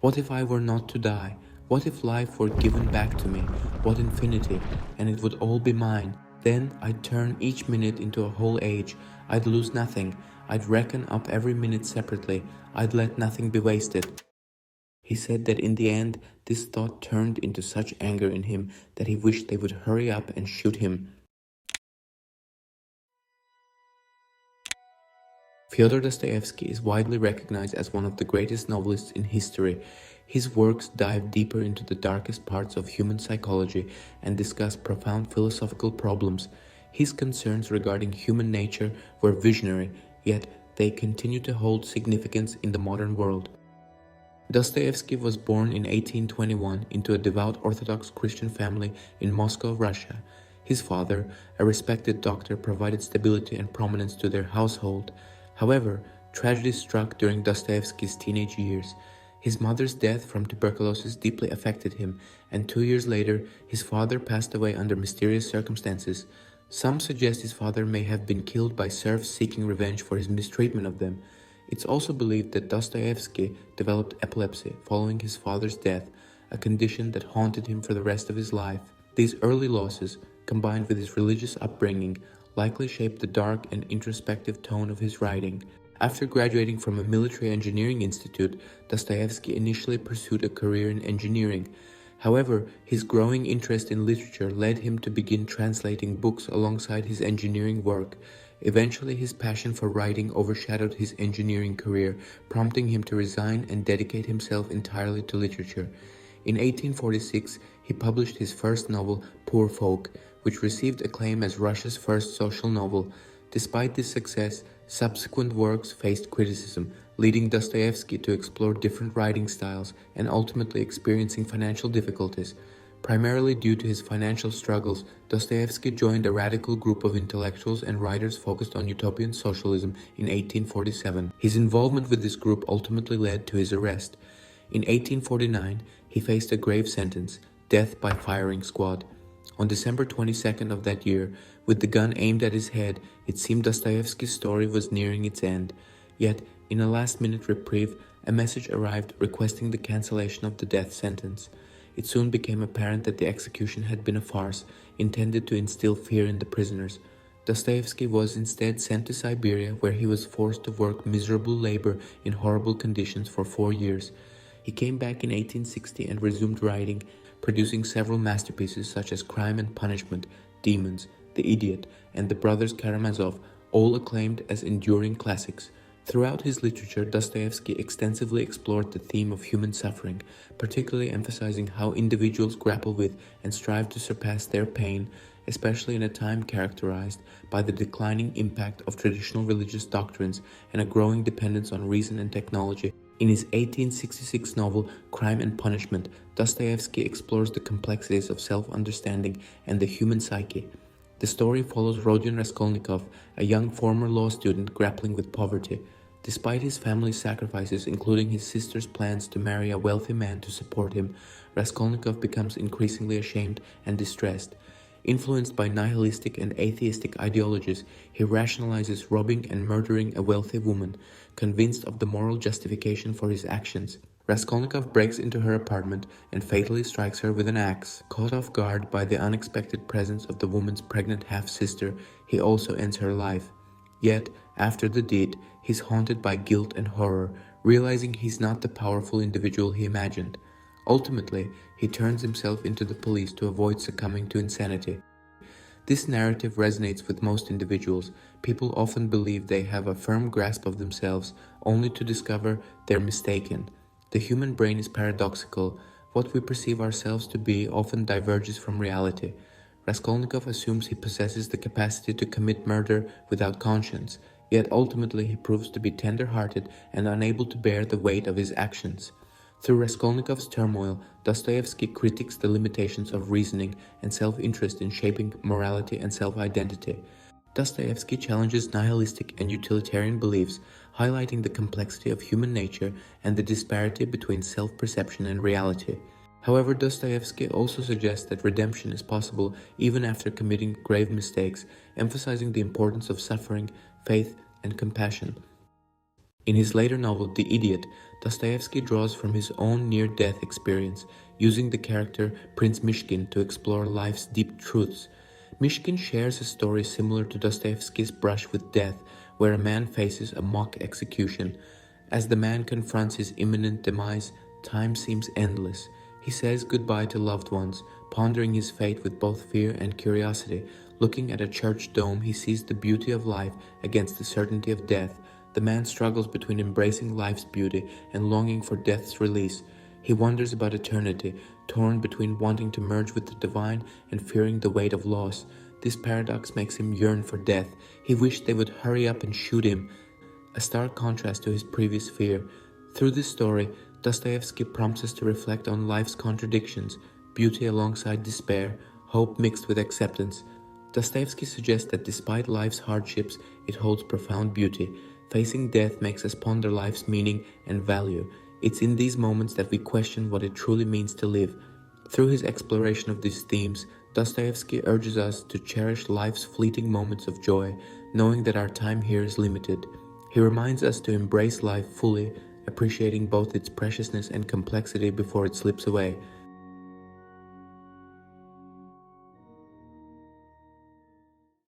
What if I were not to die? What if life were given back to me? What infinity, and it would all be mine? Then I'd turn each minute into a whole age. I'd lose nothing. I'd reckon up every minute separately. I'd let nothing be wasted. He said that in the end, this thought turned into such anger in him that he wished they would hurry up and shoot him. Fyodor Dostoevsky is widely recognized as one of the greatest novelists in history. His works dive deeper into the darkest parts of human psychology and discuss profound philosophical problems. His concerns regarding human nature were visionary, yet they continue to hold significance in the modern world. Dostoevsky was born in 1821 into a devout Orthodox Christian family in Moscow, Russia. His father, a respected doctor, provided stability and prominence to their household. However, tragedy struck during Dostoevsky's teenage years. His mother's death from tuberculosis deeply affected him, and 2 years later, his father passed away under mysterious circumstances. Some suggest his father may have been killed by serfs seeking revenge for his mistreatment of them. It's also believed that Dostoevsky developed epilepsy following his father's death, a condition that haunted him for the rest of his life. These early losses, combined with his religious upbringing, likely shaped the dark and introspective tone of his writing. After graduating from a military engineering institute, Dostoevsky initially pursued a career in engineering. However, his growing interest in literature led him to begin translating books alongside his engineering work. Eventually, his passion for writing overshadowed his engineering career, prompting him to resign and dedicate himself entirely to literature. In 1846, he published his first novel, Poor Folk, which received acclaim as Russia's first social novel. Despite this success, subsequent works faced criticism, leading Dostoevsky to explore different writing styles and ultimately experiencing financial difficulties. Primarily due to his financial struggles, Dostoevsky joined a radical group of intellectuals and writers focused on utopian socialism in 1847. His involvement with this group ultimately led to his arrest. In 1849, he faced a grave sentence, death by firing squad. On December 22nd of that year, with the gun aimed at his head, it seemed Dostoevsky's story was nearing its end. Yet, in a last-minute reprieve, a message arrived requesting the cancellation of the death sentence. It soon became apparent that the execution had been a farce, intended to instill fear in the prisoners. Dostoevsky was instead sent to Siberia, where he was forced to work miserable labor in horrible conditions for 4 years. He came back in 1860 and resumed writing, producing several masterpieces such as Crime and Punishment, Demons, The Idiot, and The Brothers Karamazov, all acclaimed as enduring classics. Throughout his literature, Dostoevsky extensively explored the theme of human suffering, particularly emphasizing how individuals grapple with and strive to surpass their pain, especially in a time characterized by the declining impact of traditional religious doctrines and a growing dependence on reason and technology. In his 1866 novel Crime and Punishment, Dostoevsky explores the complexities of self-understanding and the human psyche. The story follows Rodion Raskolnikov, a young former law student grappling with poverty. Despite his family's sacrifices, including his sister's plans to marry a wealthy man to support him, Raskolnikov becomes increasingly ashamed and distressed. Influenced by nihilistic and atheistic ideologies, he rationalizes robbing and murdering a wealthy woman, convinced of the moral justification for his actions. Raskolnikov breaks into her apartment and fatally strikes her with an axe. Caught off guard by the unexpected presence of the woman's pregnant half-sister, he also ends her life. Yet, after the deed, he's haunted by guilt and horror, realizing he's not the powerful individual he imagined. Ultimately, he turns himself into the police to avoid succumbing to insanity. This narrative resonates with most individuals. People often believe they have a firm grasp of themselves, only to discover they're mistaken. The human brain is paradoxical. What we perceive ourselves to be often diverges from reality. Raskolnikov assumes he possesses the capacity to commit murder without conscience, yet ultimately he proves to be tender-hearted and unable to bear the weight of his actions. Through Raskolnikov's turmoil, Dostoevsky critiques the limitations of reasoning and self-interest in shaping morality and self-identity. Dostoevsky challenges nihilistic and utilitarian beliefs, highlighting the complexity of human nature and the disparity between self-perception and reality. However, Dostoevsky also suggests that redemption is possible even after committing grave mistakes, emphasizing the importance of suffering, faith, and compassion. In his later novel, The Idiot, Dostoevsky draws from his own near-death experience, using the character Prince Mishkin to explore life's deep truths. Mishkin shares a story similar to Dostoevsky's brush with death, where a man faces a mock execution. As the man confronts his imminent demise, time seems endless. He says goodbye to loved ones, pondering his fate with both fear and curiosity. Looking at a church dome, he sees the beauty of life against the certainty of death. The man struggles between embracing life's beauty and longing for death's release. He wonders about eternity, torn between wanting to merge with the divine and fearing the weight of loss. This paradox makes him yearn for death. He wished they would hurry up and shoot him, a stark contrast to his previous fear. Through this story, Dostoevsky prompts us to reflect on life's contradictions, beauty alongside despair, hope mixed with acceptance. Dostoevsky suggests that despite life's hardships, it holds profound beauty. Facing death makes us ponder life's meaning and value. It's in these moments that we question what it truly means to live. Through his exploration of these themes, Dostoevsky urges us to cherish life's fleeting moments of joy, knowing that our time here is limited. He reminds us to embrace life fully, appreciating both its preciousness and complexity before it slips away.